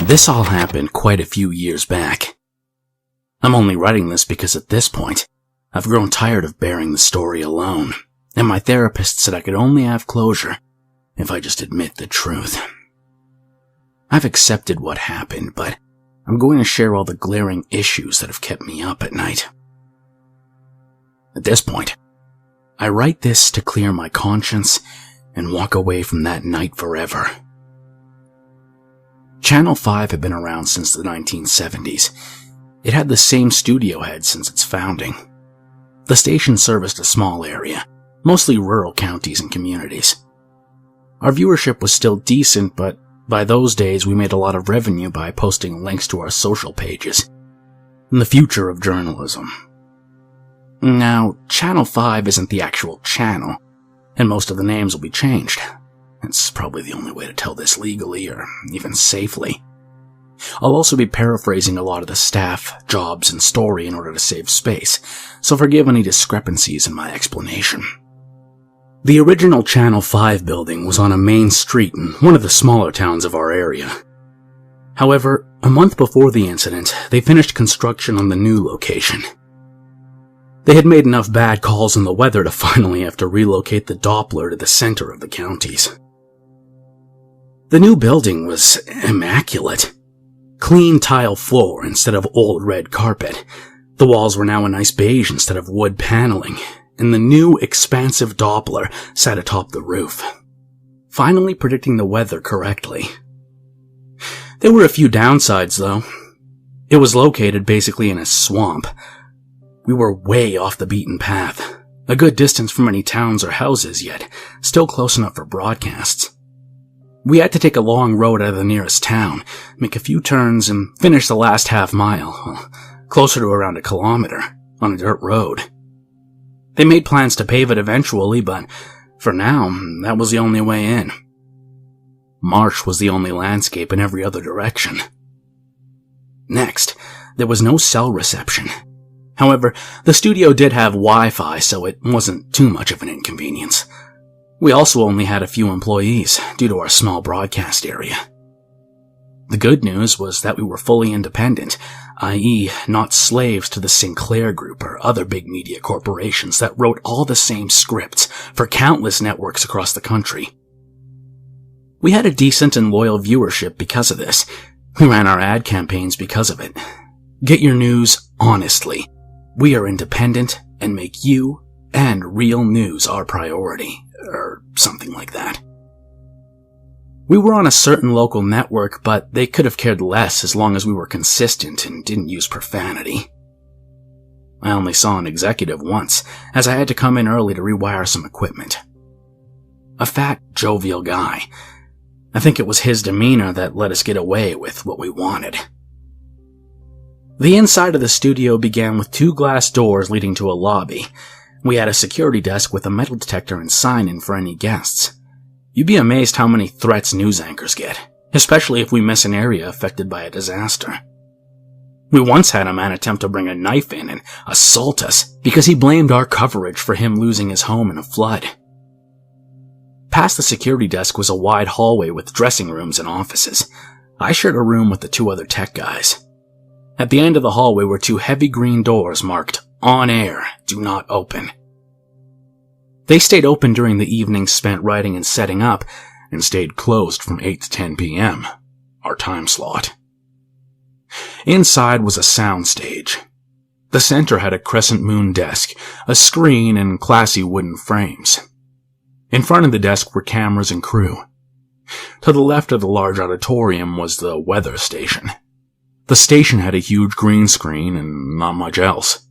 This all happened quite a few years back. I'm only writing this because at this point, I've grown tired of bearing the story alone, and my therapist said I could only have closure if I just admit the truth. I've accepted what happened, but I'm going to share all the glaring issues that have kept me up at night. At this point, I write this to clear my conscience and walk away from that night forever. Channel 5 had been around since the 1970s. It had the same studio head since its founding. The station serviced a small area, mostly rural counties and communities. Our viewership was still decent, but by those days we made a lot of revenue by posting links to our social pages. The future of journalism. Now, Channel 5 isn't the actual channel, and most of the names will be changed. It's probably the only way to tell this legally or even safely. I'll also be paraphrasing a lot of the staff, jobs, and story in order to save space, so forgive any discrepancies in my explanation. The original Channel 5 building was on a main street in one of the smaller towns of our area. However, a month before the incident, they finished construction on the new location. They had made enough bad calls on the weather to finally have to relocate the Doppler to the center of the counties. The new building was immaculate. Clean tile floor instead of old red carpet. The walls were now a nice beige instead of wood paneling, and the new expansive Doppler sat atop the roof, finally predicting the weather correctly. There were a few downsides, though. It was located basically in a swamp. We were way off the beaten path, a good distance from any towns or houses, yet still close enough for broadcasts. We had to take a long road out of the nearest town, make a few turns, and finish the last half mile, closer to around 1 kilometer, on a dirt road. They made plans to pave it eventually, but for now, that was the only way in. Marsh was the only landscape in every other direction. Next, there was no cell reception. However, the studio did have Wi-Fi, so it wasn't too much of an inconvenience. We also only had a few employees, due to our small broadcast area. The good news was that we were fully independent, i.e., not slaves to the Sinclair Group or other big media corporations that wrote all the same scripts for countless networks across the country. We had a decent and loyal viewership because of this. We ran our ad campaigns because of it. Get your news honestly. We are independent and make you and real news our priority, or something like that. We were on a certain local network, but they could have cared less as long as we were consistent and didn't use profanity. I only saw an executive once, as I had to come in early to rewire some equipment. A fat, jovial guy. I think it was his demeanor that let us get away with what we wanted. The inside of the studio began with 2 glass doors leading to a lobby. We had a security desk with a metal detector and sign-in for any guests. You'd be amazed how many threats news anchors get, especially if we miss an area affected by a disaster. We once had a man attempt to bring a knife in and assault us because he blamed our coverage for him losing his home in a flood. Past the security desk was a wide hallway with dressing rooms and offices. I shared a room with the 2 other tech guys. At the end of the hallway were 2 heavy green doors marked, "On air, do not open." They stayed open during the evenings spent writing and setting up, and stayed closed from 8 to 10 p.m., our time slot. Inside was a sound stage. The center had a crescent moon desk, a screen, and classy wooden frames. In front of the desk were cameras and crew. To the left of the large auditorium was the weather station. The station had a huge green screen and not much else.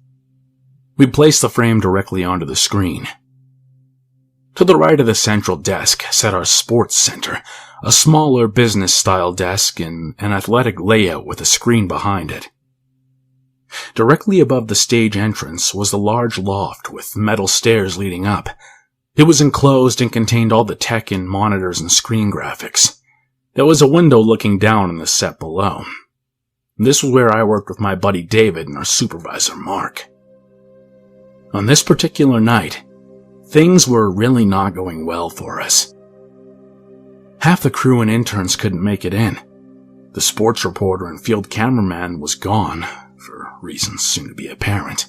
We placed the frame directly onto the screen. To the right of the central desk sat our sports center, a smaller business-style desk and an athletic layout with a screen behind it. Directly above the stage entrance was the large loft with metal stairs leading up. It was enclosed and contained all the tech and monitors and screen graphics. There was a window looking down on the set below. This was where I worked with my buddy David and our supervisor Mark. On this particular night, things were really not going well for us. Half the crew and interns couldn't make it in. The sports reporter and field cameraman was gone, for reasons soon to be apparent,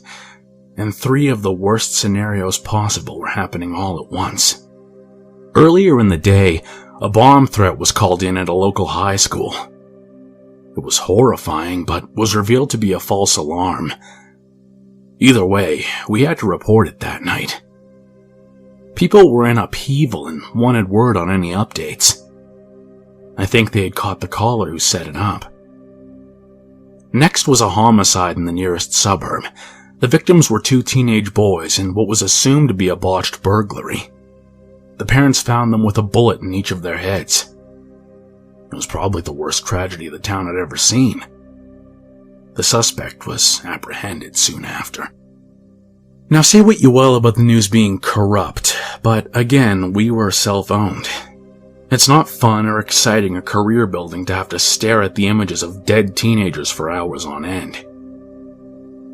and 3 of the worst scenarios possible were happening all at once. Earlier in the day, a bomb threat was called in at a local high school. It was horrifying, but was revealed to be a false alarm. Either way, we had to report it that night. People were in upheaval and wanted word on any updates. I think they had caught the caller who set it up. Next was a homicide in the nearest suburb. The victims were 2 teenage boys in what was assumed to be a botched burglary. The parents found them with a bullet in each of their heads. It was probably the worst tragedy the town had ever seen. The suspect was apprehended soon after. Now say what you will about the news being corrupt, but again, we were self-owned. It's not fun or exciting or career building to have to stare at the images of dead teenagers for hours on end.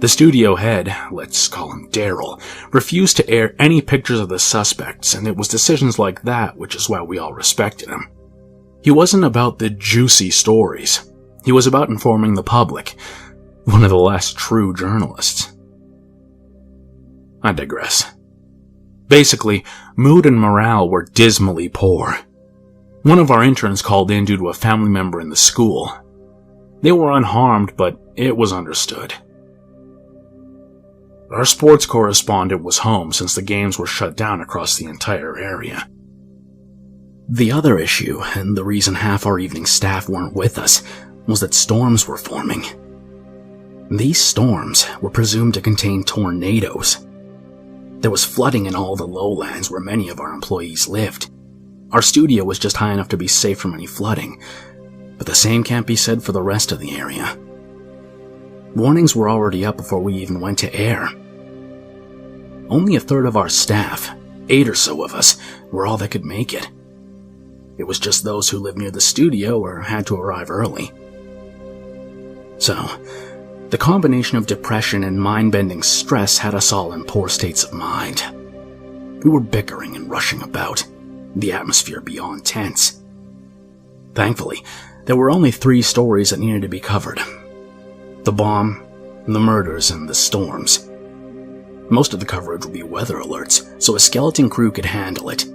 The studio head, let's call him Daryl, refused to air any pictures of the suspects, and it was decisions like that which is why we all respected him. He wasn't about the juicy stories. He was about informing the public, one of the last true journalists. I digress. Basically, mood and morale were dismally poor. One of our interns called in due to a family member in the school. They were unharmed, but it was understood. Our sports correspondent was home since the games were shut down across the entire area. The other issue, and the reason half our evening staff weren't with us, was that storms were forming. These storms were presumed to contain tornadoes. There was flooding in all the lowlands where many of our employees lived. Our studio was just high enough to be safe from any flooding, but the same can't be said for the rest of the area. Warnings were already up before we even went to air. Only a third of our staff, 8 or so of us, were all that could make it. It was just those who lived near the studio or had to arrive early. So, the combination of depression and mind-bending stress had us all in poor states of mind. We were bickering and rushing about, the atmosphere beyond tense. Thankfully, there were only 3 stories that needed to be covered. The bomb, the murders, and the storms. Most of the coverage would be weather alerts, so a skeleton crew could handle it.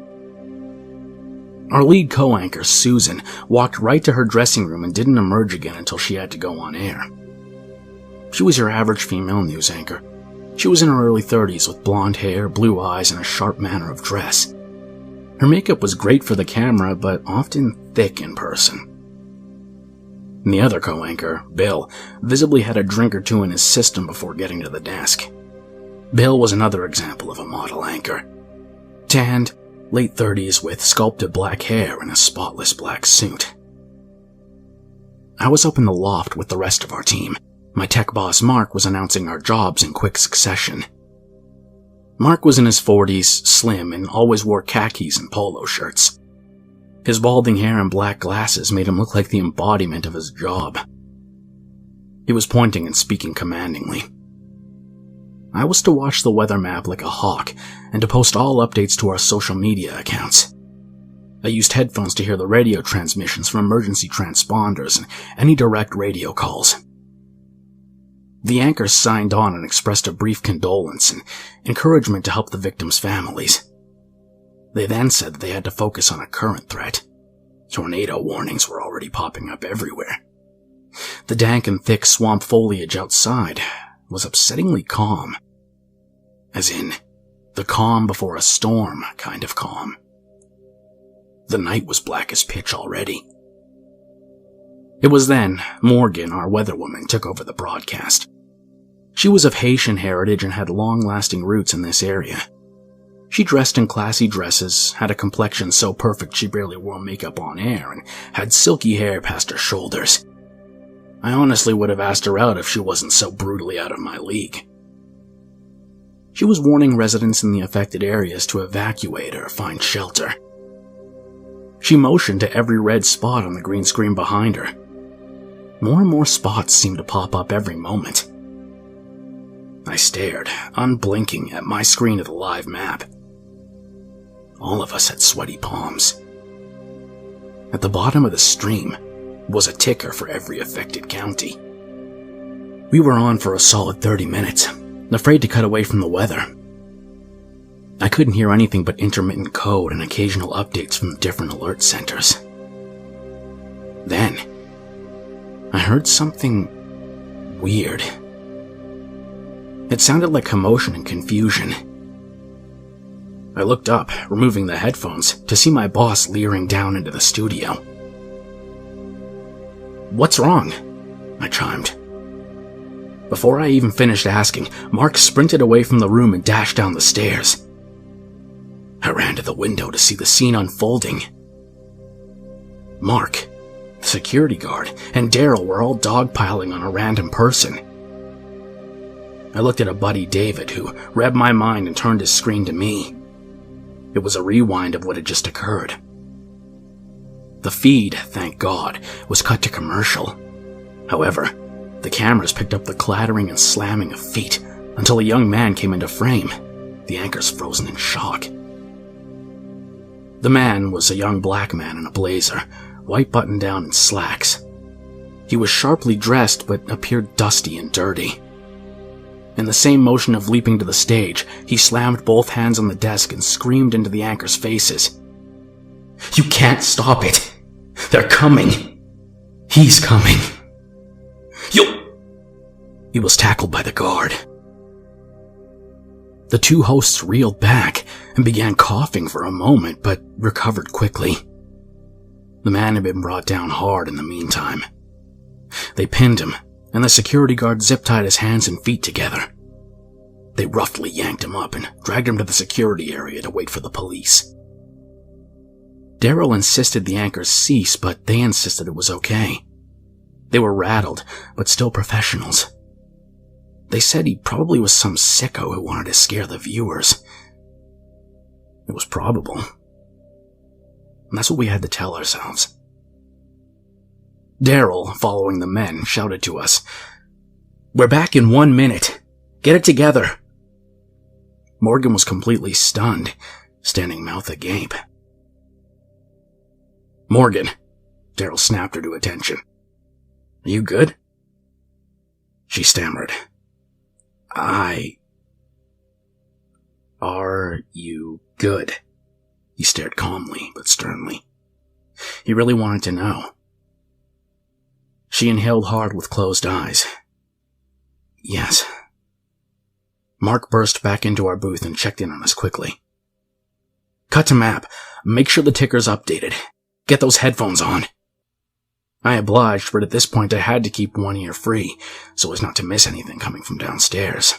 Our lead co-anchor, Susan, walked right to her dressing room and didn't emerge again until she had to go on air. She was your average female news anchor. She was in her early 30s with blonde hair, blue eyes, and a sharp manner of dress. Her makeup was great for the camera, but often thick in person. And the other co-anchor, Bill, visibly had a drink or 2 in his system before getting to the desk. Bill was another example of a model anchor. Tanned, late 30s with sculpted black hair and a spotless black suit. I was up in the loft with the rest of our team. My tech boss Mark was announcing our jobs in quick succession. Mark was in his 40s, slim, and always wore khakis and polo shirts. His balding hair and black glasses made him look like the embodiment of his job. He was pointing and speaking commandingly. I was to watch the weather map like a hawk and to post all updates to our social media accounts. I used headphones to hear the radio transmissions from emergency transponders and any direct radio calls. The anchors signed on and expressed a brief condolence and encouragement to help the victims' families. They then said that they had to focus on a current threat. Tornado warnings were already popping up everywhere. The dank and thick swamp foliage outside was upsettingly calm. As in, the calm before a storm kind of calm. The night was black as pitch already. It was then Morgan, our weatherwoman, took over the broadcast. She was of Haitian heritage and had long-lasting roots in this area. She dressed in classy dresses, had a complexion so perfect she barely wore makeup on air, and had silky hair past her shoulders. I honestly would have asked her out if she wasn't so brutally out of my league. She was warning residents in the affected areas to evacuate or find shelter. She motioned to every red spot on the green screen behind her. More and more spots seemed to pop up every moment. I stared, unblinking, at my screen of the live map. All of us had sweaty palms. At the bottom of the stream, was a ticker for every affected county. We were on for a solid 30 minutes, afraid to cut away from the weather. I couldn't hear anything but intermittent code and occasional updates from the different alert centers. Then, I heard something weird. It sounded like commotion and confusion. I looked up, removing the headphones, to see my boss leering down into the studio. "What's wrong?" I chimed. Before I even finished asking, Mark sprinted away from the room and dashed down the stairs. I ran to the window to see the scene unfolding. Mark, the security guard, and Daryl were all dogpiling on a random person. I looked at a buddy, David, who read my mind and turned his screen to me. It was a rewind of what had just occurred. The feed, thank God, was cut to commercial. However, the cameras picked up the clattering and slamming of feet until a young man came into frame, the anchors frozen in shock. The man was a young black man in a blazer, white button-down and slacks. He was sharply dressed but appeared dusty and dirty. In the same motion of leaping to the stage, he slammed both hands on the desk and screamed into the anchors' faces. "You can't stop it! They're coming! He's coming! He was tackled by the guard. The two hosts reeled back and began coughing for a moment, but recovered quickly. The man had been brought down hard in the meantime. They pinned him, and the security guard zip-tied his hands and feet together. They roughly yanked him up and dragged him to the security area to wait for the police. Daryl insisted the anchors cease, but they insisted it was okay. They were rattled, but still professionals. They said he probably was some sicko who wanted to scare the viewers. It was probable. And that's what we had to tell ourselves. Daryl, following the men, shouted to us, "We're back in 1 minute. Get it together." Morgan was completely stunned, standing mouth agape. "Morgan," Daryl snapped her to attention. "Are you good?" She stammered. Are you good?" He stared calmly but sternly. He really wanted to know. She inhaled hard with closed eyes. "Yes." Mark burst back into our booth and checked in on us quickly. "Cut to map. Make sure the ticker's updated. Get those headphones on." I obliged, but at this point I had to keep one ear free, so as not to miss anything coming from downstairs.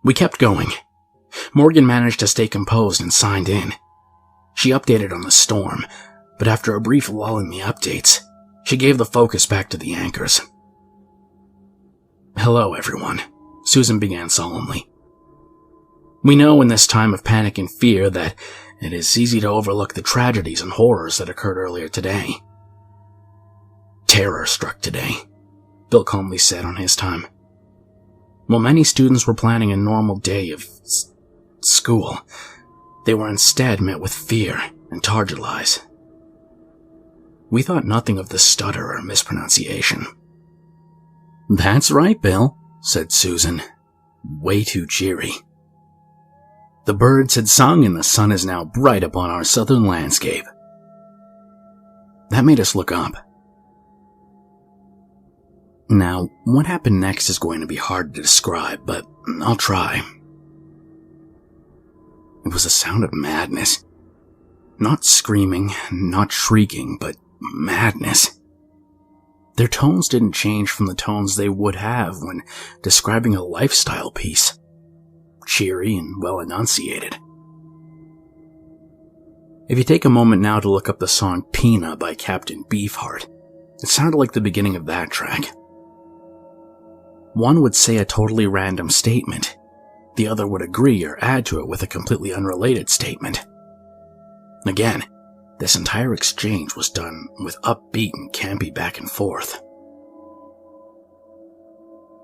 We kept going. Morgan managed to stay composed and signed in. She updated on the storm, but after a brief lull in the updates, she gave the focus back to the anchors. "Hello, everyone," Susan began solemnly. "We know in this time of panic and fear that it is easy to overlook the tragedies and horrors that occurred earlier today. Terror struck today," Bill calmly said on his time. While many students were planning a normal day of school, they were instead met with fear and target lies. We thought nothing of the stutter or mispronunciation. "That's right, Bill," said Susan, way too cheery. "The birds had sung and the sun is now bright upon our southern landscape." That made us look up. Now, what happened next is going to be hard to describe, but I'll try. It was a sound of madness. Not screaming, not shrieking, but madness. Their tones didn't change from the tones they would have when describing a lifestyle piece. Cheery and well enunciated. If you take a moment now to look up the song Pina by Captain Beefheart, it sounded like the beginning of that track. One would say a totally random statement. The other would agree or add to it with a completely unrelated statement. Again, this entire exchange was done with upbeat and campy back and forth.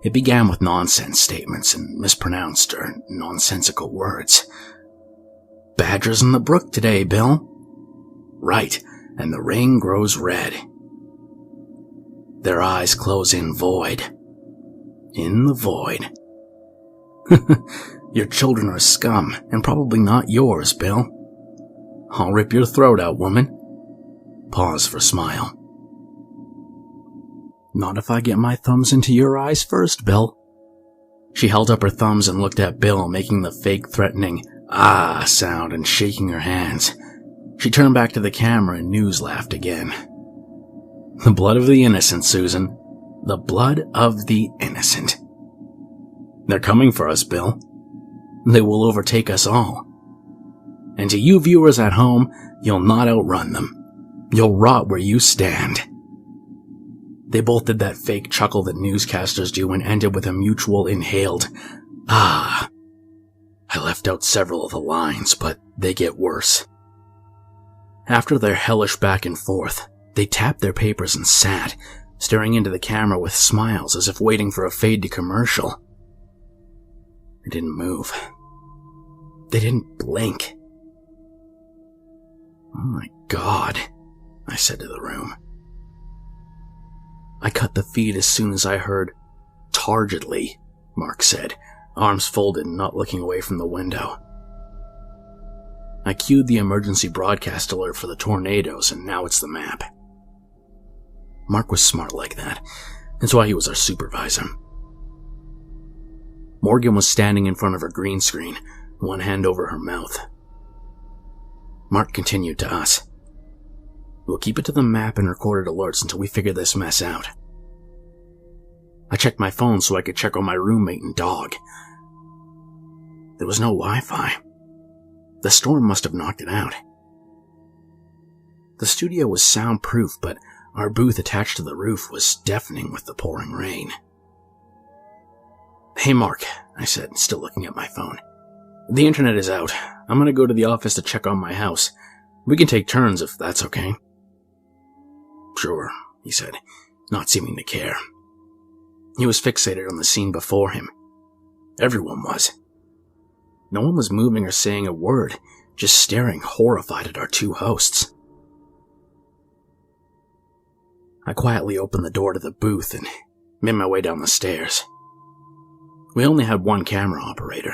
It began with nonsense statements and mispronounced or nonsensical words. "Badgers in the brook today, Bill." "Right, and the ring grows red. Their eyes close in void. In the void. Your children are scum, and probably not yours, Bill. I'll rip your throat out, woman. Pause for smile. Not if I get my thumbs into your eyes first, Bill. She held up her thumbs and looked at Bill, making the fake threatening "ah" sound and shaking her hands. She turned back to the camera and News laughed again. The blood of the innocent, Susan. The blood of the innocent. They're coming for us, Bill. They will overtake us all. And to you viewers at home, you'll not outrun them. You'll rot where you stand. They both did that fake chuckle that newscasters do and ended with a mutual inhaled "ah." I left out several of the lines, but they get worse. After their hellish back and forth, they tapped their papers and sat, staring into the camera with smiles as if waiting for a fade to commercial. They didn't move. They didn't blink. Oh my God, I said to the room. I cut the feed as soon as I heard "targetedly," Mark said, arms folded and not looking away from the window. I cued the emergency broadcast alert for the tornadoes, and now it's the map. Mark was smart like that. That's why he was our supervisor. Morgan was standing in front of her green screen, one hand over her mouth. Mark continued to us. We'll keep it to the map and recorded alerts until we figure this mess out. I checked my phone so I could check on my roommate and dog. There was no Wi-Fi. The storm must have knocked it out. The studio was soundproof, but our booth attached to the roof was deafening with the pouring rain. Hey Mark, I said, still looking at my phone. The internet is out. I'm gonna go to the office to check on my house. We can take turns if that's okay. Sure, he said, not seeming to care. He was fixated on the scene before him. Everyone was. No one was moving or saying a word, just staring horrified at our two hosts. I quietly opened the door to the booth and made my way down the stairs. We only had one camera operator.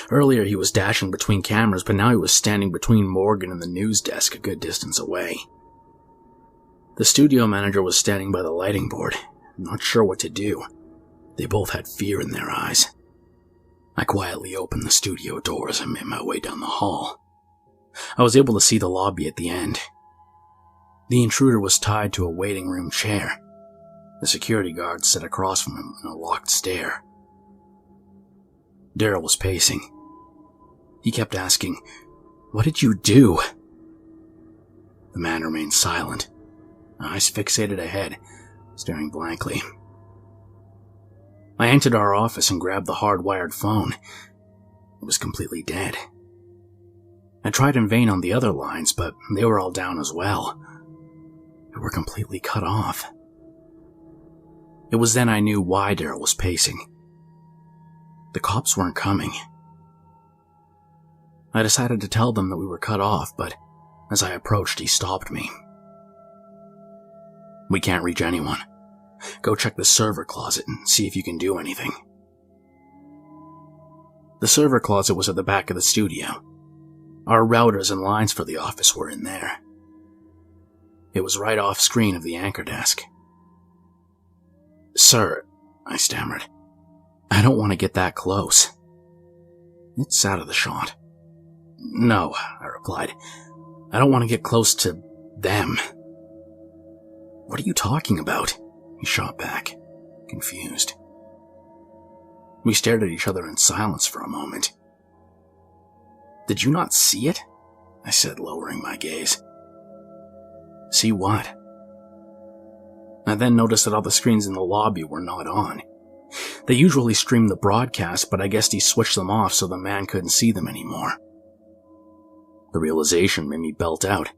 Earlier he was dashing between cameras, but now he was standing between Morgan and the news desk a good distance away. The studio manager was standing by the lighting board, not sure what to do. They both had fear in their eyes. I quietly opened the studio doors and made my way down the hall. I was able to see the lobby at the end. The intruder was tied to a waiting room chair. The security guard sat across from him in a locked stare. Daryl was pacing. He kept asking, "What did you do?" The man remained silent, eyes fixated ahead, staring blankly. I entered our office and grabbed the hardwired phone. It was completely dead. I tried in vain on the other lines, but they were all down as well. They were completely cut off. It was then I knew why Daryl was pacing. The cops weren't coming. I decided to tell them that we were cut off, but as I approached, he stopped me. "We can't reach anyone. Go check the server closet and see if you can do anything." The server closet was at the back of the studio. Our routers and lines for the office were in there. It was right off screen of the anchor desk. "Sir," I stammered, "I don't want to get that close." "It's out of the shot." "No," I replied. "I don't want to get close to them." "What are you talking about?" He shot back, confused. We stared at each other in silence for a moment. "Did you not see it?" I said, lowering my gaze. "See what?" I then noticed that all the screens in the lobby were not on. They usually streamed the broadcast, but I guessed he switched them off so the man couldn't see them anymore. The realization made me belt out,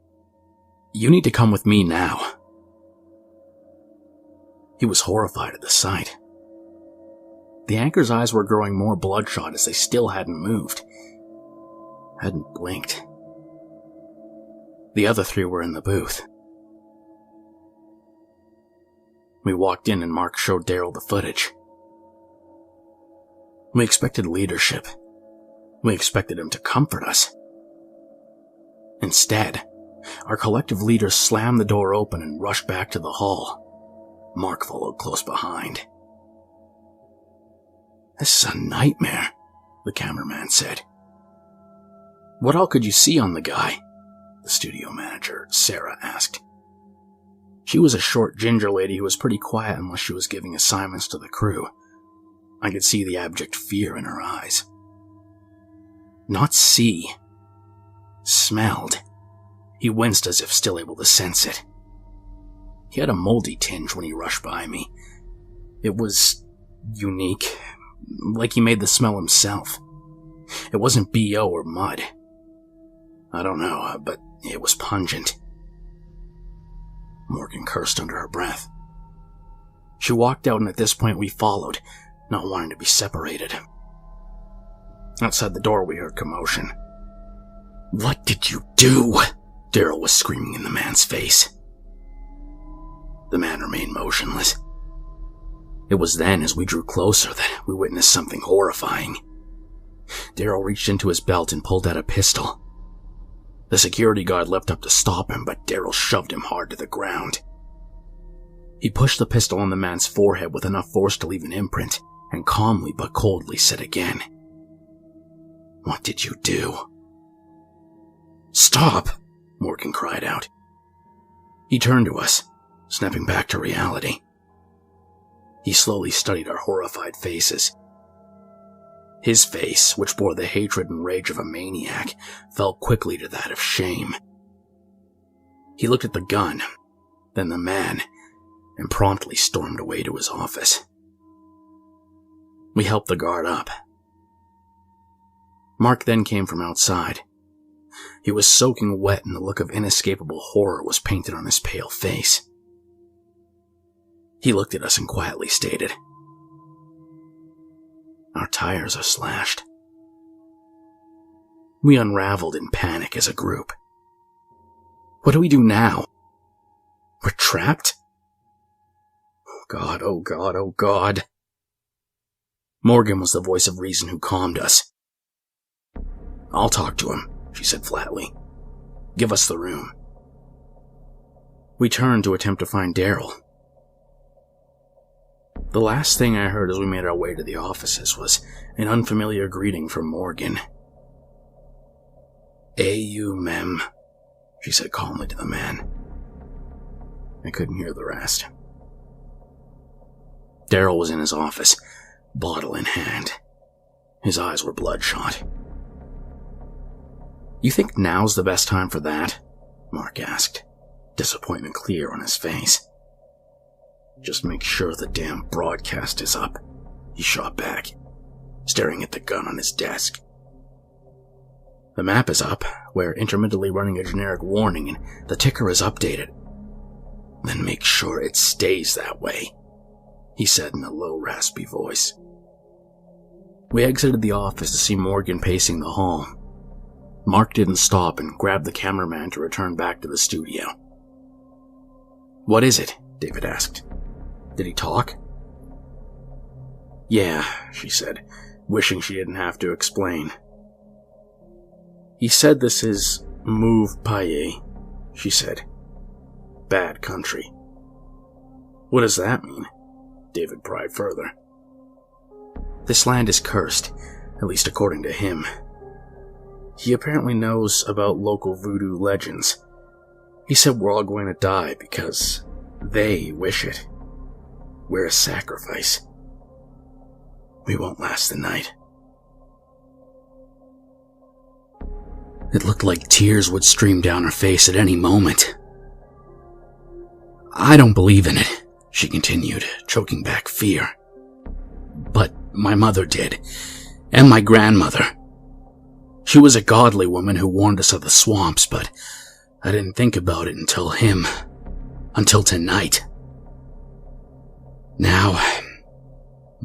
"You need to come with me now." He was horrified at the sight. The anchor's eyes were growing more bloodshot as they still hadn't moved. Hadn't blinked. The other 3 were in the booth. We walked in and Mark showed Daryl the footage. We expected leadership. We expected him to comfort us. Instead, our collective leader slammed the door open and rushed back to the hall. Mark followed close behind. "This is a nightmare," the cameraman said. "What all could you see on the guy?" the studio manager, Sarah, asked. She was a short ginger lady who was pretty quiet unless she was giving assignments to the crew. I could see the abject fear in her eyes. Not see. Smelled. He winced as if still able to sense it. He had a moldy tinge when he rushed by me. It was unique, like he made the smell himself. It wasn't BO or mud. I don't know, but it was pungent. Morgan cursed under her breath. She walked out, and at this point we followed, not wanting to be separated. Outside the door we heard commotion. "What did you do?" Daryl was screaming in the man's face. The man remained motionless. It was then, as we drew closer, that we witnessed something horrifying. Daryl reached into his belt and pulled out a pistol. The security guard leapt up to stop him, but Daryl shoved him hard to the ground. He pushed the pistol on the man's forehead with enough force to leave an imprint, and calmly but coldly said again, "What did you do?" "Stop!" Morgan cried out. He turned to us, snapping back to reality. He slowly studied our horrified faces. His face, which bore the hatred and rage of a maniac, fell quickly to that of shame. He looked at the gun, then the man, and promptly stormed away to his office. We helped the guard up. Mark then came from outside. He was soaking wet, and the look of inescapable horror was painted on his pale face. He looked at us and quietly stated, "Our tires are slashed." We unraveled in panic as a group. What do we do now? We're trapped? Oh God, oh God, oh God. Morgan was the voice of reason who calmed us. "I'll talk to him," she said flatly. "Give us the room." We turned to attempt to find Daryl. The last thing I heard as we made our way to the offices was an unfamiliar greeting from Morgan. "A.U. Mem," she said calmly to the man. I couldn't hear the rest. Daryl was in his office, bottle in hand. His eyes were bloodshot. "You think now's the best time for that?" Mark asked, disappointment clear on his face. "Just make sure the damn broadcast is up," he shot back, staring at the gun on his desk. "The map is up. We're intermittently running a generic warning, and the ticker is updated." "Then make sure it stays that way," he said in a low, raspy voice. We exited the office to see Morgan pacing the hall. Mark didn't stop and grabbed the cameraman to return back to the studio. "What is it?" David asked. "Did he talk?" "Yeah," she said, wishing she didn't have to explain. "He said this is Move Paye," she said. "Bad country." "What does that mean?" David pried further. "This land is cursed, at least according to him. He apparently knows about local voodoo legends. He said we're all going to die because they wish it. We're a sacrifice. We won't last the night." It looked like tears would stream down her face at any moment. "I don't believe in it," she continued, choking back fear. "But my mother did, and my grandmother. She was a godly woman who warned us of the swamps, but I didn't think about it until tonight. Now,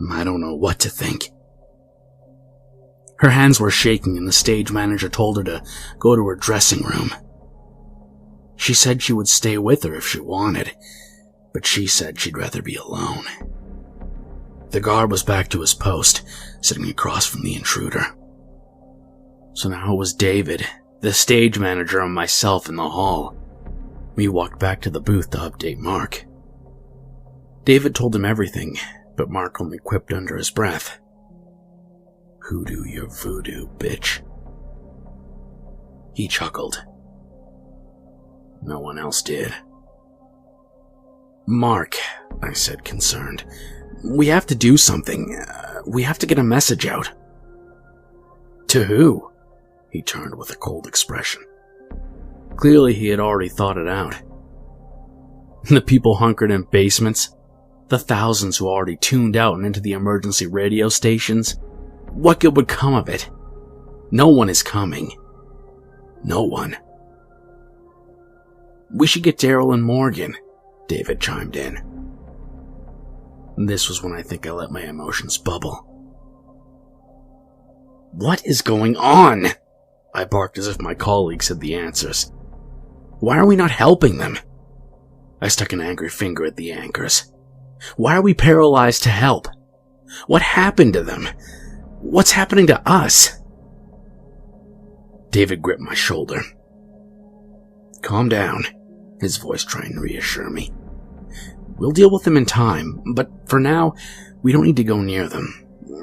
I don't know what to think." Her hands were shaking, and the stage manager told her to go to her dressing room. She said she would stay with her if she wanted, but she said she'd rather be alone. The guard was back to his post, sitting across from the intruder. So now it was David, the stage manager, and myself in the hall. We walked back to the booth to update Mark. David told him everything, but Mark only quipped under his breath, "Hoodoo your voodoo, bitch." He chuckled. No one else did. "Mark," I said, concerned, "we have to do something. We have to get a message out." "To who?" He turned with a cold expression. Clearly he had already thought it out. The people hunkered in basements, the thousands who already tuned out and into the emergency radio stations. What good would come of it? No one is coming. No one. "We should get Daryl and Morgan," David chimed in. This was when I think I let my emotions bubble. "What is going on?" I barked as if my colleagues had the answers. "Why are we not helping them?" I stuck an angry finger at the anchors. "Why are we paralyzed to help? What happened to them? What's happening to us?" David gripped my shoulder. "Calm down," his voice trying to reassure me. "We'll deal with them in time, but for now, we don't need to go near them,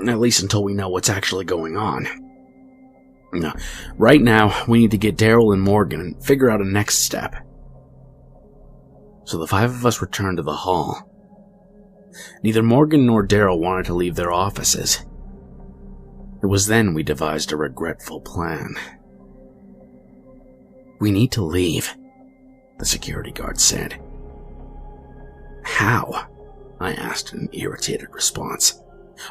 at least until we know what's actually going on. No, right now, we need to get Daryl and Morgan and figure out a next step." So the five of us returned to the hall. Neither Morgan nor Daryl wanted to leave their offices. It was then we devised a regretful plan. "We need to leave," the security guard said. "How?" I asked in an irritated response.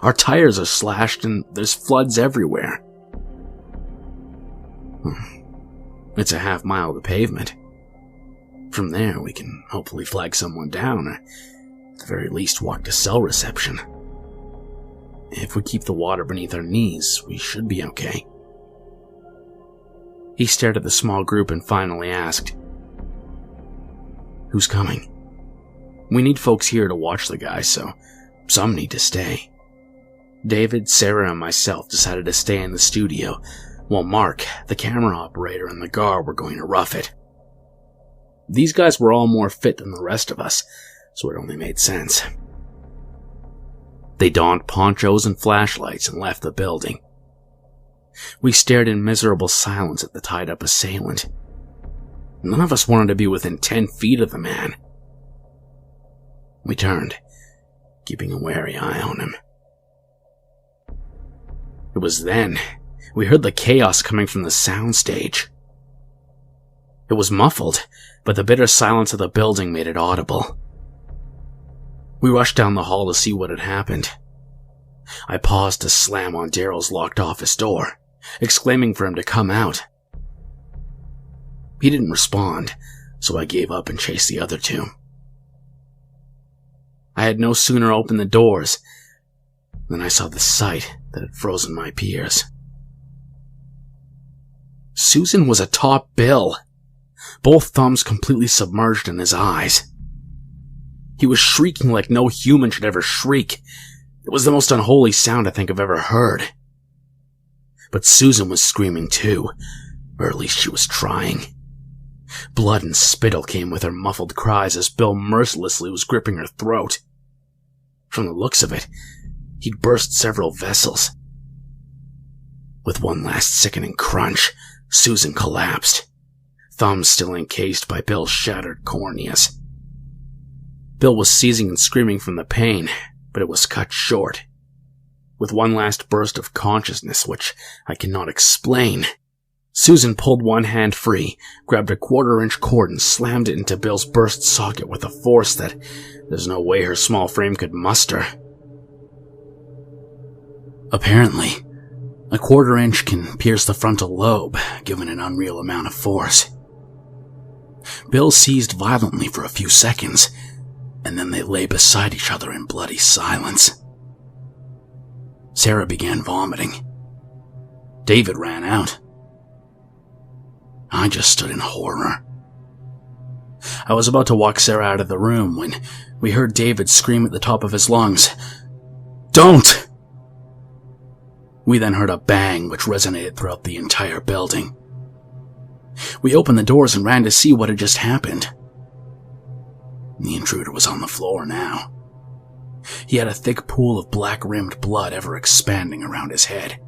"Our tires are slashed and there's floods everywhere." "It's a half mile to pavement. From there, we can hopefully flag someone down, or at the very least walk to cell reception. If we keep the water beneath our knees, we should be okay." He stared at the small group and finally asked, "Who's coming? We need folks here to watch the guy, so some need to stay." David, Sarah, and myself decided to stay in the studio, while Mark, the camera operator, and the guard were going to rough it. These guys were all more fit than the rest of us, so it only made sense. They donned ponchos and flashlights and left the building. We stared in miserable silence at the tied-up assailant. None of us wanted to be within 10 feet of the man. We turned, keeping a wary eye on him. It was then we heard the chaos coming from the soundstage. It was muffled, but the bitter silence of the building made it audible. We rushed down the hall to see what had happened. I paused to slam on Daryl's locked office door, exclaiming for him to come out. He didn't respond, so I gave up and chased the other two. I had no sooner opened the doors than I saw the sight that had frozen my peers. Susan was atop Bill, both thumbs completely submerged in his eyes. He was shrieking like no human should ever shriek. It was the most unholy sound I think I've ever heard. But Susan was screaming too, or at least she was trying. Blood and spittle came with her muffled cries as Bill mercilessly was gripping her throat. From the looks of it, he'd burst several vessels. With one last sickening crunch, Susan collapsed, thumbs still encased by Bill's shattered corneas. Bill was seizing and screaming from the pain, but it was cut short. With one last burst of consciousness, which I cannot explain, Susan pulled one hand free, grabbed a 1/4-inch cord and slammed it into Bill's burst socket with a force that there's no way her small frame could muster. Apparently, a 1/4 inch can pierce the frontal lobe, given an unreal amount of force. Bill seized violently for a few seconds, and then they lay beside each other in bloody silence. Sarah began vomiting. David ran out. I just stood in horror. I was about to walk Sarah out of the room when we heard David scream at the top of his lungs, "Don't!" We then heard a bang which resonated throughout the entire building. We opened the doors and ran to see what had just happened. The intruder was on the floor now. He had a thick pool of black-rimmed blood ever expanding around his head,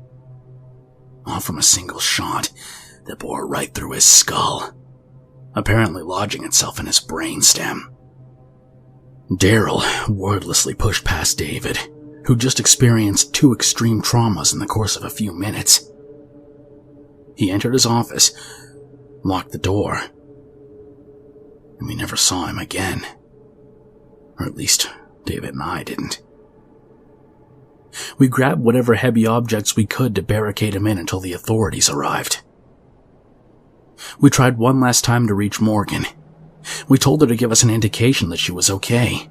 all from a single shot that bore right through his skull, apparently lodging itself in his brainstem. Daryl wordlessly pushed past David, who just experienced 2 extreme traumas in the course of a few minutes. He entered his office, locked the door, and we never saw him again. Or at least, David and I didn't. We grabbed whatever heavy objects we could to barricade him in until the authorities arrived. We tried one last time to reach Morgan. We told her to give us an indication that she was okay.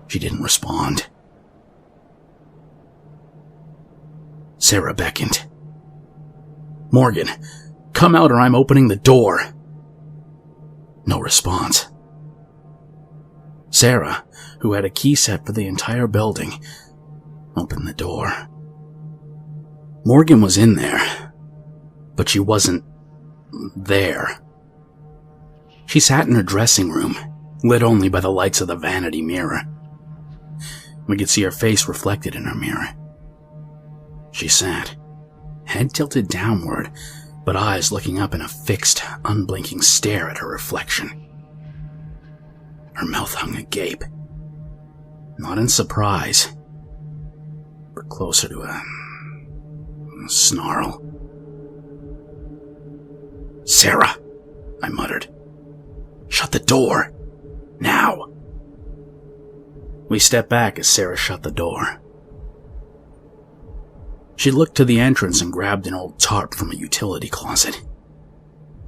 She didn't respond. Sarah beckoned. "Morgan, come out or I'm opening the door." No response. Sarah, who had a key set for the entire building, opened the door. Morgan was in there, but she wasn't there. She sat in her dressing room, lit only by the lights of the vanity mirror. We could see her face reflected in her mirror. She sat, head tilted downward, but eyes looking up in a fixed, unblinking stare at her reflection. Her mouth hung agape, not in surprise, but closer to a snarl. "Sarah," I muttered. "Shut the door. Now." We stepped back as Sarah shut the door. She looked to the entrance and grabbed an old tarp from a utility closet.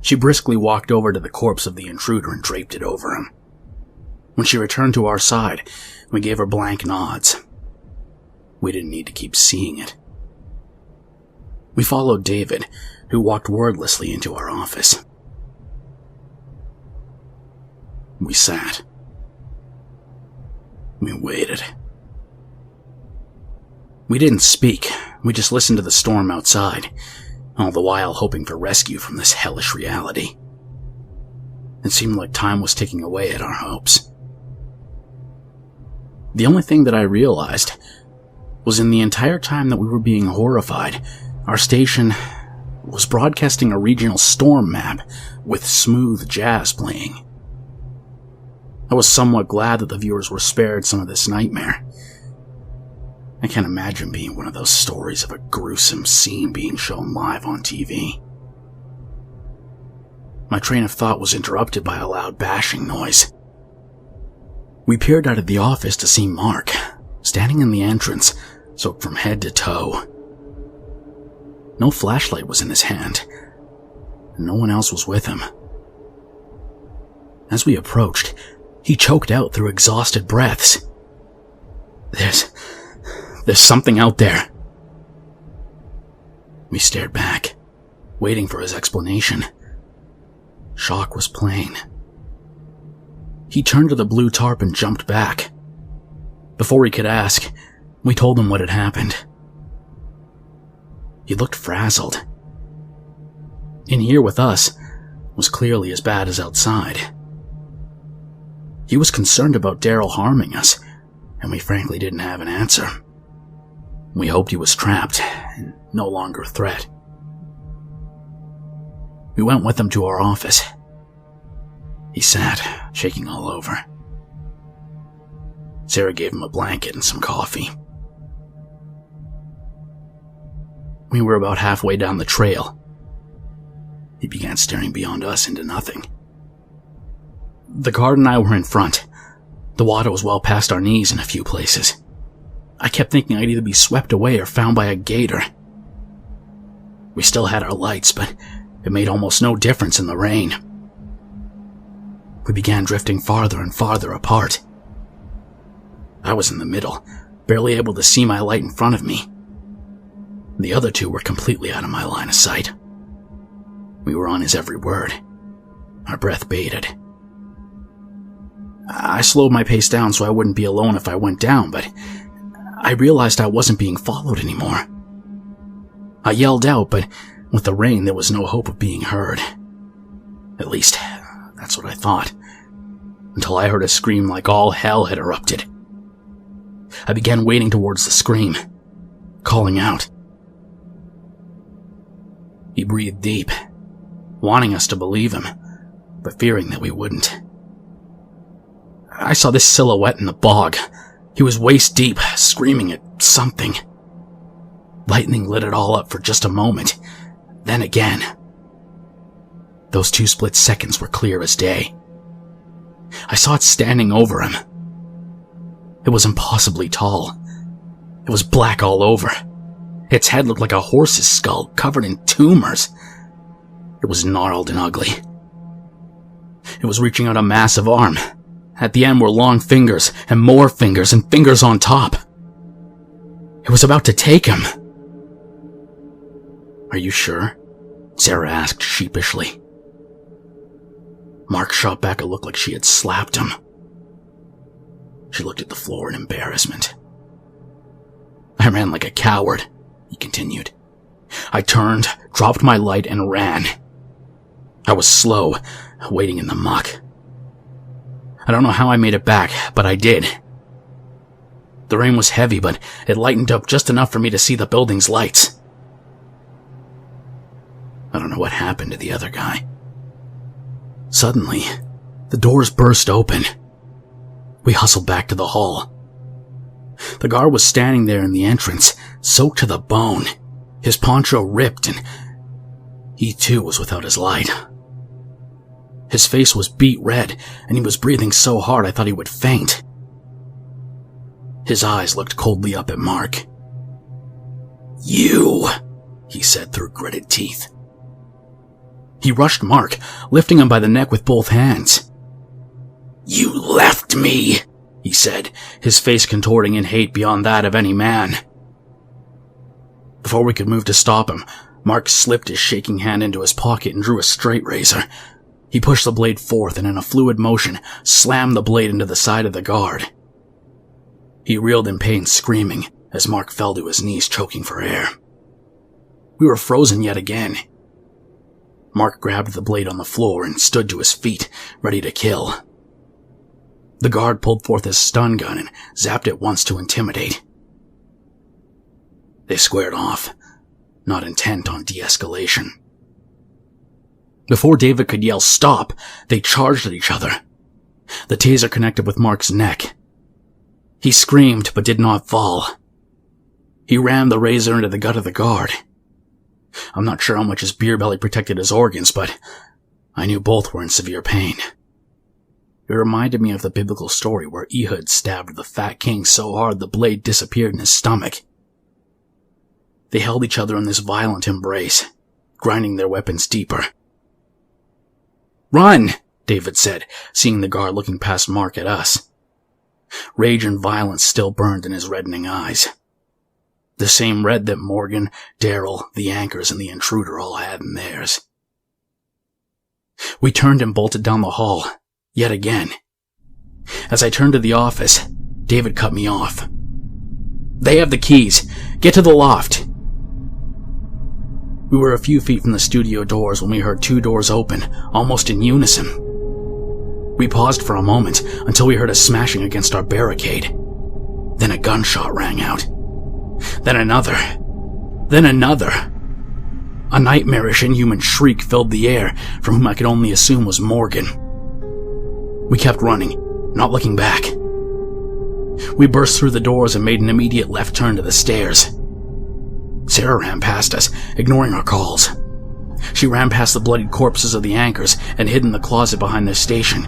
She briskly walked over to the corpse of the intruder and draped it over him. When she returned to our side, we gave her blank nods. We didn't need to keep seeing it. We followed David, who walked wordlessly into our office. We sat. We waited. We didn't speak. We just listened to the storm outside, all the while hoping for rescue from this hellish reality. It seemed like time was ticking away at our hopes. The only thing that I realized was in the entire time that we were being horrified, our station was broadcasting a regional storm map with smooth jazz playing. I was somewhat glad that the viewers were spared some of this nightmare. I can't imagine being one of those stories of a gruesome scene being shown live on TV. My train of thought was interrupted by a loud bashing noise. We peered out of the office to see Mark, standing in the entrance, soaked from head to toe. No flashlight was in his hand, and no one else was with him. As we approached, he choked out through exhausted breaths. There's something out there." We stared back, waiting for his explanation. Shock was plain. He turned to the blue tarp and jumped back. Before he could ask, we told him what had happened. He looked frazzled. In here with us was clearly as bad as outside. He was concerned about Daryl harming us, and we frankly didn't have an answer. We hoped he was trapped and no longer a threat. We went with him to our office. He sat, shaking all over. Sarah gave him a blanket and some coffee. We were about halfway down the trail. He began staring beyond us into nothing. The guard and I were in front. The water was well past our knees in a few places. I kept thinking I'd either be swept away or found by a gator. We still had our lights, but it made almost no difference in the rain. We began drifting farther and farther apart. I was in the middle, barely able to see my light in front of me. The other two were completely out of my line of sight. We were on his every word. Our breath bated. I slowed my pace down so I wouldn't be alone if I went down, but I realized I wasn't being followed anymore. I yelled out, but with the rain there was no hope of being heard. At least, that's what I thought, until I heard a scream like all hell had erupted. I began wading towards the scream, calling out. He breathed deep, wanting us to believe him, but fearing that we wouldn't. I saw this silhouette in the bog. He was waist deep, screaming at something. Lightning lit it all up for just a moment, then again. Those 2 split seconds were clear as day. I saw it standing over him. It was impossibly tall. It was black all over. Its head looked like a horse's skull, covered in tumors. It was gnarled and ugly. It was reaching out a massive arm. At the end were long fingers, and more fingers, and fingers on top. It was about to take him. Are you sure? Sarah asked sheepishly. Mark shot back a look like she had slapped him. She looked at the floor in embarrassment. I ran like a coward, he continued. I turned, dropped my light, and ran. I was slow, waiting in the muck. I don't know how I made it back, but I did. The rain was heavy, but it lightened up just enough for me to see the building's lights. I don't know what happened to the other guy. Suddenly, the doors burst open. We hustled back to the hall. The guard was standing there in the entrance, soaked to the bone, his poncho ripped, and he too was without his light. His face was beet red, and he was breathing so hard I thought he would faint. His eyes looked coldly up at Mark. "You," he said through gritted teeth. He rushed Mark, lifting him by the neck with both hands. "You left me," he said, his face contorting in hate beyond that of any man. Before we could move to stop him, Mark slipped his shaking hand into his pocket and drew a straight razor. He pushed the blade forth and in a fluid motion slammed the blade into the side of the guard. He reeled in pain, screaming, as Mark fell to his knees, choking for air. We were frozen yet again. Mark grabbed the blade on the floor and stood to his feet, ready to kill. The guard pulled forth his stun gun and zapped it once to intimidate. They squared off, not intent on de-escalation. Before David could yell stop, they charged at each other. The taser connected with Mark's neck. He screamed but did not fall. He rammed the razor into the gut of the guard. I'm not sure how much his beer belly protected his organs, but I knew both were in severe pain. It reminded me of the biblical story where Ehud stabbed the fat king so hard the blade disappeared in his stomach. They held each other in this violent embrace, grinding their weapons deeper. "Run!" David said, seeing the guard looking past Mark at us. Rage and violence still burned in his reddening eyes. The same red that Morgan, Darrell, the anchors, and the intruder all had in theirs. We turned and bolted down the hall, yet again. As I turned to the office, David cut me off. "They have the keys. Get to the loft." We were a few feet from the studio doors when we heard 2 doors open, almost in unison. We paused for a moment until we heard a smashing against our barricade. Then a gunshot rang out. Then another. Then another. A nightmarish, inhuman shriek filled the air, from whom I could only assume was Morgan. We kept running, not looking back. We burst through the doors and made an immediate left turn to the stairs. Sarah ran past us, ignoring our calls. She ran past the bloodied corpses of the anchors and hid in the closet behind their station.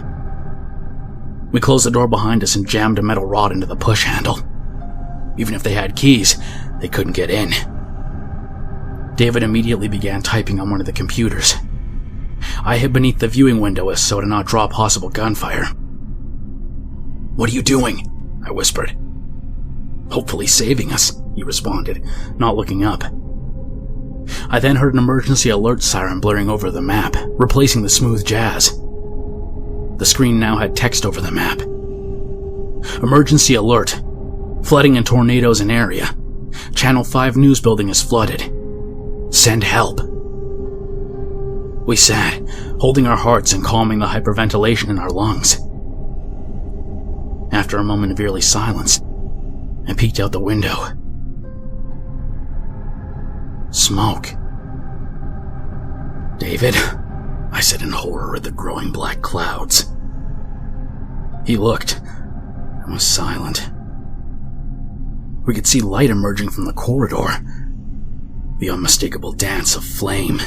We closed the door behind us and jammed a metal rod into the push handle. Even if they had keys, they couldn't get in. David immediately began typing on one of the computers. I hid beneath the viewing window so to not draw possible gunfire. "What are you doing?" I whispered. "Hopefully saving us," he responded, not looking up. I then heard an emergency alert siren blaring over the map, replacing the smooth jazz. The screen now had text over the map. Emergency alert. Flooding and tornadoes in area. Channel 5 news building is flooded. Send help. We sat, holding our hearts and calming the hyperventilation in our lungs. After a moment of eerie silence, I peeked out the window. Smoke. "David," I said in horror at the growing black clouds. He looked and was silent. We could see light emerging from the corridor, the unmistakable dance of flame.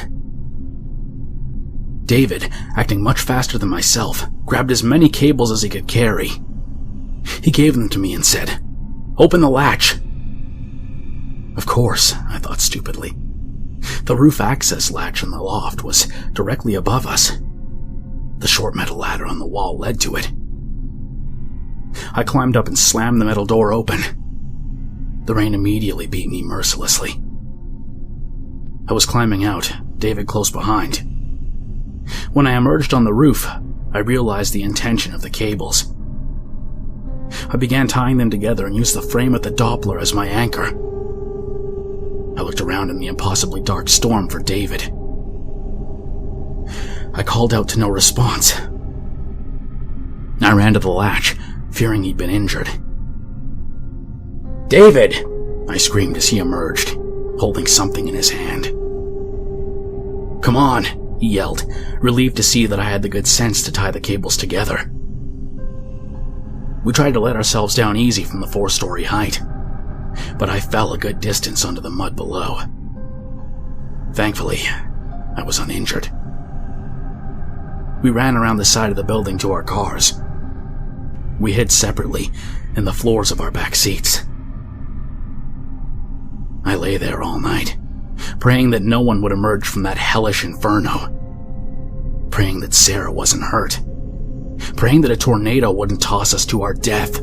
David, acting much faster than myself, grabbed as many cables as he could carry. He gave them to me and said, "Open the latch." Of course, I thought stupidly. The roof access latch in the loft was directly above us. The short metal ladder on the wall led to it. I climbed up and slammed the metal door open. The rain immediately beat me mercilessly. I was climbing out, David close behind. When I emerged on the roof, I realized the intention of the cables. I began tying them together and used the frame of the Doppler as my anchor. I looked around in the impossibly dark storm for David. I called out to no response. I ran to the latch, fearing he'd been injured. "David!" I screamed as he emerged, holding something in his hand. "Come on," he yelled, relieved to see that I had the good sense to tie the cables together. We tried to let ourselves down easy from the 4-story height, but I fell a good distance onto the mud below. Thankfully, I was uninjured. We ran around the side of the building to our cars. We hid separately in the floors of our back seats. I lay there all night, praying that no one would emerge from that hellish inferno, praying that Sarah wasn't hurt, praying that a tornado wouldn't toss us to our death.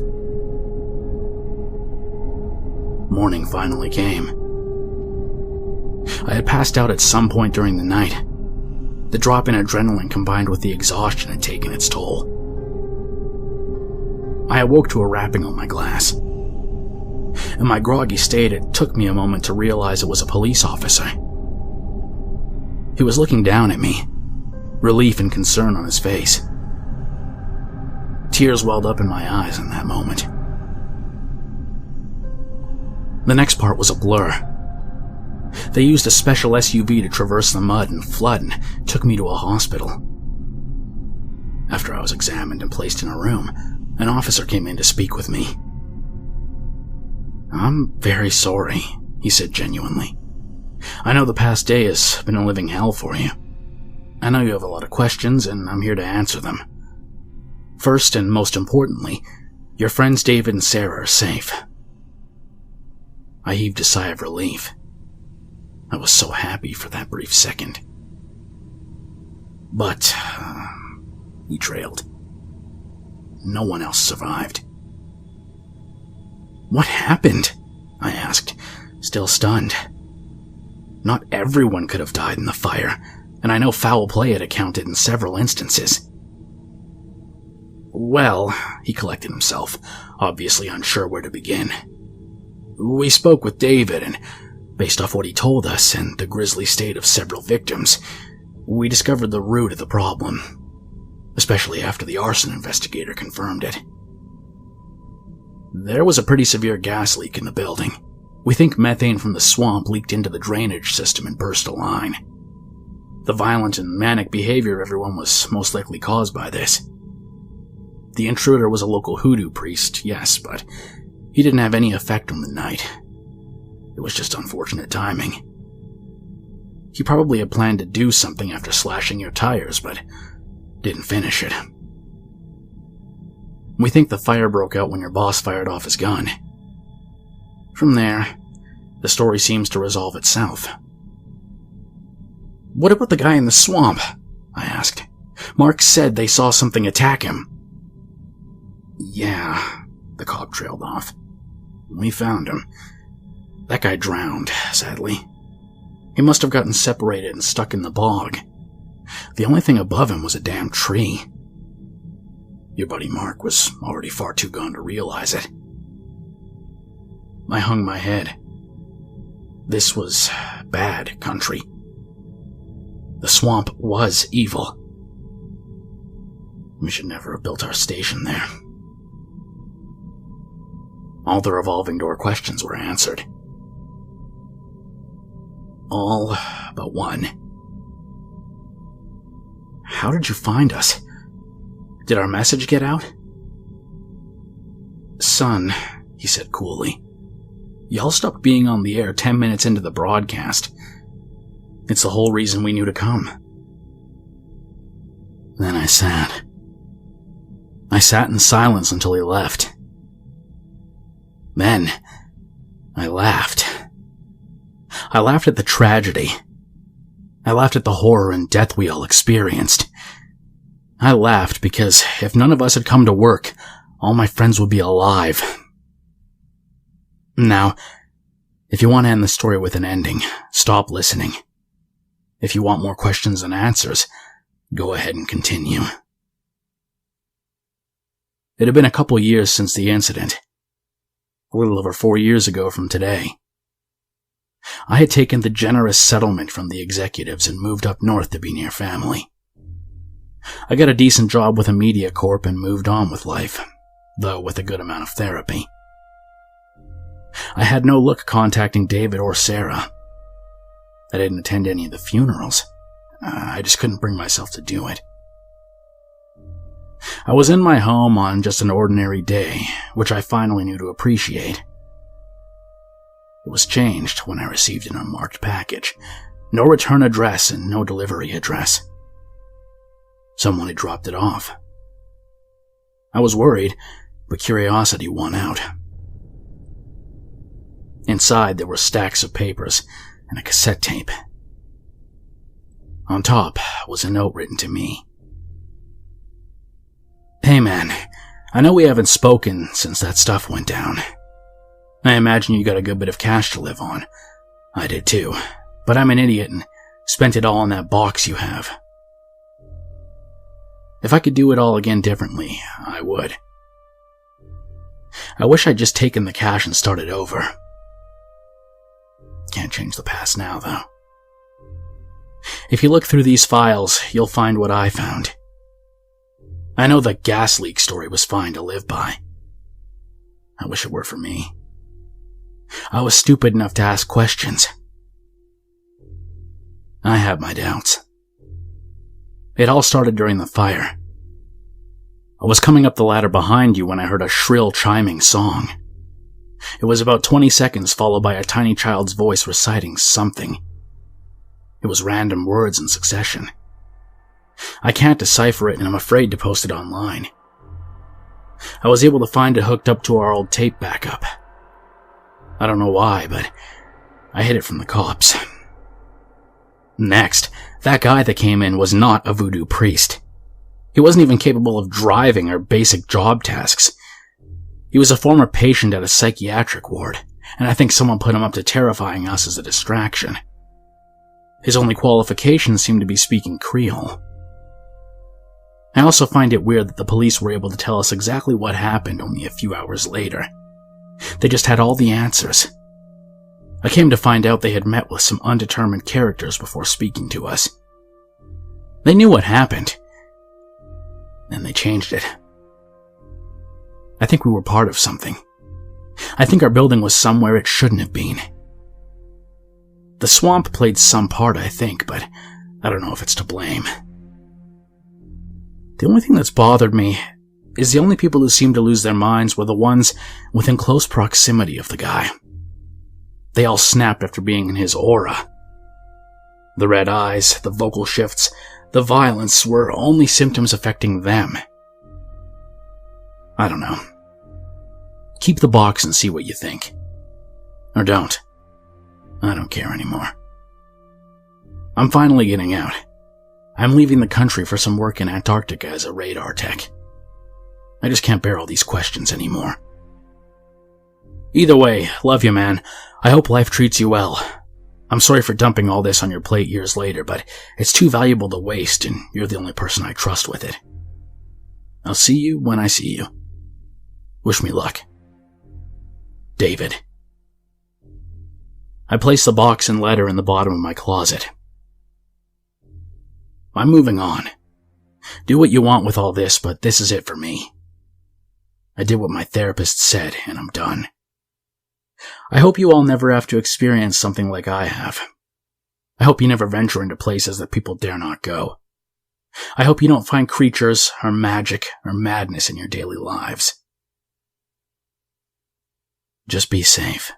Morning finally came. I had passed out at some point during the night. The drop in adrenaline combined with the exhaustion had taken its toll. I awoke to a rapping on my glass. In my groggy state, it took me a moment to realize it was a police officer. He was looking down at me, relief and concern on his face. Tears welled up in my eyes in that moment. The next part was a blur. They used a special SUV to traverse the mud and flood and took me to a hospital. After I was examined and placed in a room, an officer came in to speak with me. "I'm very sorry," he said genuinely. "I know the past day has been a living hell for you. I know you have a lot of questions, and I'm here to answer them. First and most importantly, your friends David and Sarah are safe." I heaved a sigh of relief. I was so happy for that brief second. But, he trailed. No one else survived. "What happened?" I asked, still stunned. Not everyone could have died in the fire, and I know foul play had accounted in several instances. "Well," he collected himself, obviously unsure where to begin. "We spoke with David, and based off what he told us and the grisly state of several victims, we discovered the root of the problem, especially after the arson investigator confirmed it. There was a pretty severe gas leak in the building. We think methane from the swamp leaked into the drainage system and burst a line. The violent and manic behavior of everyone was most likely caused by this. The intruder was a local hoodoo priest, yes, but he didn't have any effect on the night. It was just unfortunate timing. He probably had planned to do something after slashing your tires, but didn't finish it. We think the fire broke out when your boss fired off his gun. From there, the story seems to resolve itself." "What about the guy in the swamp?" I asked. "Mark said they saw something attack him." "Yeah," the cop trailed off. "We found him. That guy drowned, sadly. He must have gotten separated and stuck in the bog. The only thing above him was a damn tree. Your buddy Mark was already far too gone to realize it. I hung my head. This was bad country. The swamp was evil. We should never have built our station there. All the revolving door questions were answered. All but one. How did you find us? Did our message get out? Son, he said coolly, y'all stopped being on the air 10 minutes into the broadcast. It's the whole reason we knew to come. Then I sat. I sat in silence until he left. Then, I laughed. I laughed at the tragedy. I laughed at the horror and death we all experienced. I laughed because if none of us had come to work, all my friends would be alive. Now, if you want to end the story with an ending, stop listening. If you want more questions and answers, go ahead and continue. It had been a couple years since the incident. A little over 4 years ago from today. I had taken the generous settlement from the executives and moved up north to be near family. I got a decent job with a media corp and moved on with life, though with a good amount of therapy. I had no luck contacting David or Sarah. I didn't attend any of the funerals. I just couldn't bring myself to do it. I was in my home on just an ordinary day, which I finally knew to appreciate. It was changed when I received an unmarked package. No return address and no delivery address. Someone had dropped it off. I was worried, but curiosity won out. Inside there were stacks of papers and a cassette tape. On top was a note written to me. Hey man, I know we haven't spoken since that stuff went down. I imagine you got a good bit of cash to live on. I did too, but I'm an idiot and spent it all in that box you have. If I could do it all again differently, I would. I wish I'd just taken the cash and started over. Can't change the past now, though. If you look through these files, you'll find what I found. I know the gas leak story was fine to live by. I wish it were for me. I was stupid enough to ask questions. I have my doubts. It all started during the fire. I was coming up the ladder behind you when I heard a shrill chiming song. It was about 20 seconds followed by a tiny child's voice reciting something. It was random words in succession. I can't decipher it and I'm afraid to post it online. I was able to find it hooked up to our old tape backup. I don't know why, but I hid it from the cops. Next, that guy that came in was not a voodoo priest. He wasn't even capable of driving or basic job tasks. He was a former patient at a psychiatric ward, and I think someone put him up to terrifying us as a distraction. His only qualifications seemed to be speaking Creole. I also find it weird that the police were able to tell us exactly what happened only a few hours later. They just had all the answers. I came to find out they had met with some undetermined characters before speaking to us. They knew what happened. Then they changed it. I think we were part of something. I think our building was somewhere it shouldn't have been. The swamp played some part, I think, but I don't know if it's to blame. The only thing that's bothered me is the only people who seemed to lose their minds were the ones within close proximity of the guy. They all snapped after being in his aura. The red eyes, the vocal shifts, the violence were only symptoms affecting them. I don't know. Keep the box and see what you think. Or don't. I don't care anymore. I'm finally getting out. I'm leaving the country for some work in Antarctica as a radar tech. I just can't bear all these questions anymore. Either way, love you, man. I hope life treats you well. I'm sorry for dumping all this on your plate years later, but it's too valuable to waste, and you're the only person I trust with it. I'll see you when I see you. Wish me luck. David. I placed the box and letter in the bottom of my closet. I'm moving on. Do what you want with all this, but this is it for me. I did what my therapist said, and I'm done. I hope you all never have to experience something like I have. I hope you never venture into places that people dare not go. I hope you don't find creatures or magic or madness in your daily lives. Just be safe.